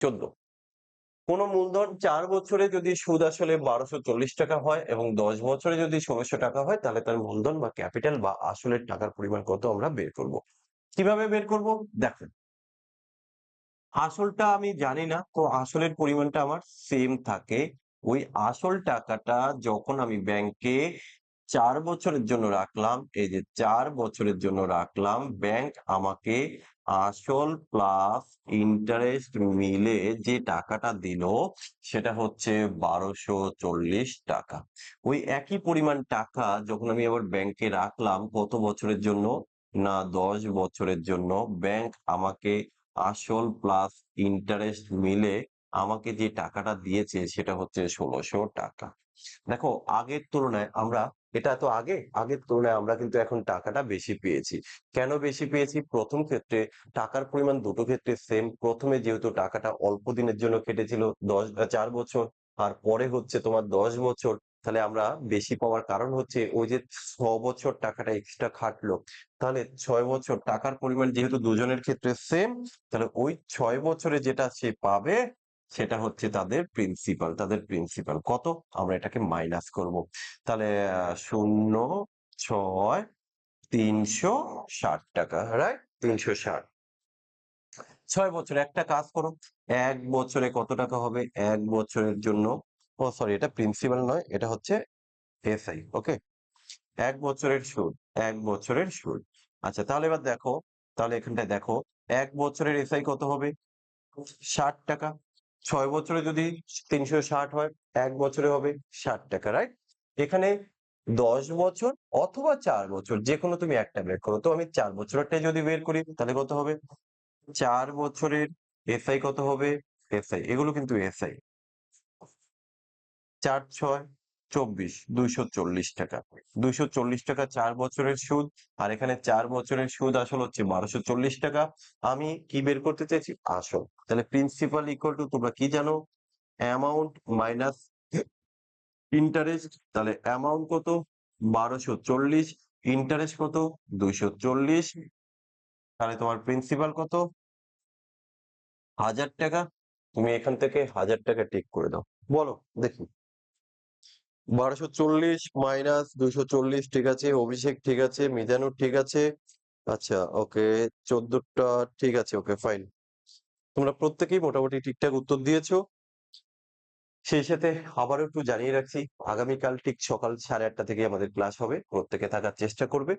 14। কোনো মূলধন 4 বছরে যদি সুদ আসলে 1240 টাকা হয় এবং 10 বছরে যদি 1600 টাকা হয়, তাহলে তার মূলধন বা ক্যাপিটাল বা আসলের টাকার পরিমাণ কত আমরা বের করব। কিভাবে বের করব? দেখেন, আসলটা আমি জানি না, তো আসলের পরিমাণটা আমার সেম থাকে। ওই আসল টাকাটা যখন আমি ব্যাংকে ৪ বছরের জন্য রাখলাম, এই যে ৪ বছরের জন্য রাখলাম, ব্যাংক আমাকে আসল প্লাস ইন্টারেস্ট মিলে যে টাকাটা দিল, সেটা হচ্ছে ১২৪০ টাকা। ওই একই পরিমাণ টাকা যখন আমি আবার ব্যাংকে রাখলাম কত বছরের জন্য? না, ১০ বছরের জন্য। ব্যাংক আমাকে আসল প্লাস ইন্টারেস্ট মিলে আমাকে যে টাকাটা দিয়েছে সেটা হচ্ছে ১৬০০ টাকা। দেখো, আগের তুলনায় আমরা, এটা তো আগের তুলনায় আমরা কিন্তু এখন টাকাটা বেশি পেয়েছি। কেন বেশি পেয়েছি? প্রথম ক্ষেত্রে টাকার পরিমাণ দুটো ক্ষেত্রে সেম। প্রথমে যেহেতু টাকাটা অল্প দিনের জন্য কেটেছিল ৪ বছর, আর পরে হচ্ছে তোমার ১০ বছর, তাহলে আমরা বেশি পাওয়ার কারণ হচ্ছে ওই যে ৬ বছর টাকাটা এক্সট্রা খাটলো। তাহলে ৬ বছর টাকার পরিমাণ যেহেতু দুজনের ক্ষেত্রে সেম, তাহলে ওই ৬ বছরে যেটা সে পাবে সেটা হচ্ছে তাদের প্রিন্সিপাল কত? আমরা এটাকে মাইনাস করব। তাহলে ০, ৬, ৩৬০ টাকা, রাইট? ৩৬০। ৬ বছরে একটা কাজ করো, ১ বছরে কত টাকা হবে? ১ বছরের জন্য, ও সরি, এটা প্রিন্সিপাল নয়, এটা হচ্ছে এসআই। ওকে? ১ বছরের সুদ, ১ বছরের সুদ। আচ্ছা, তাহলে এবার দেখো, তাহলে এখানটায় দেখো ১ বছরের এসআই কত হবে? ৬০ টাকা। ৬ বছরে যদি ৩৬০ হয়, ১ বছরে হবে ৬০ টাকা, রাইট? এখানে ১০ বছর অথবা ৪ বছর যেকোনো তুমি একটা বের করো। তো আমি ৪ বছরেরটাই যদি বের করি তাহলে কত হবে? ৪ বছরের এসআই কত হবে? এসআই, এগুলো কিন্তু এসআই। ৪, ৬, ২৪, ২৪০ টাকা। ২৪০ টাকা ৪ বছরের সুদ। আর এখানে ৪ বছরের সুদ আসল হচ্ছে ১২৪০ টাকা। আমি কি বের করতে চাইছি? আসল। তাহলে প্রিন্সিপাল ইকুয়াল টু, তোমরা কি জানো? Amount minus interest. তাহলে অ্যামাউন্ট কত? ১২৪০, ইন্টারেস্ট কত? ২৪০। তাহলে তোমার প্রিন্সিপাল কত? ১০০০ টাকা। তুমি এখান থেকে ১০০০ টাকা টিক করে দাও। বলো দেখি। ১২৪০ মাইনাস ২৪০, ঠিক আছে। অভিষেক ঠিক আছে, মিজানুর ঠিক আছে। আচ্ছা, ওকে। ১৪ টা ঠিক আছে, ওকে ফাইন। তোমরা প্রত্যেকেই মোটামুটি ঠিকঠাক উত্তর দিয়েছো। সেই সাথে আবারও একটু জানিয়ে রাখছি, আগামীকাল ঠিক সকাল ৮:৩০ থেকে আমাদের ক্লাস হবে। প্রত্যেকে থাকার চেষ্টা করবে।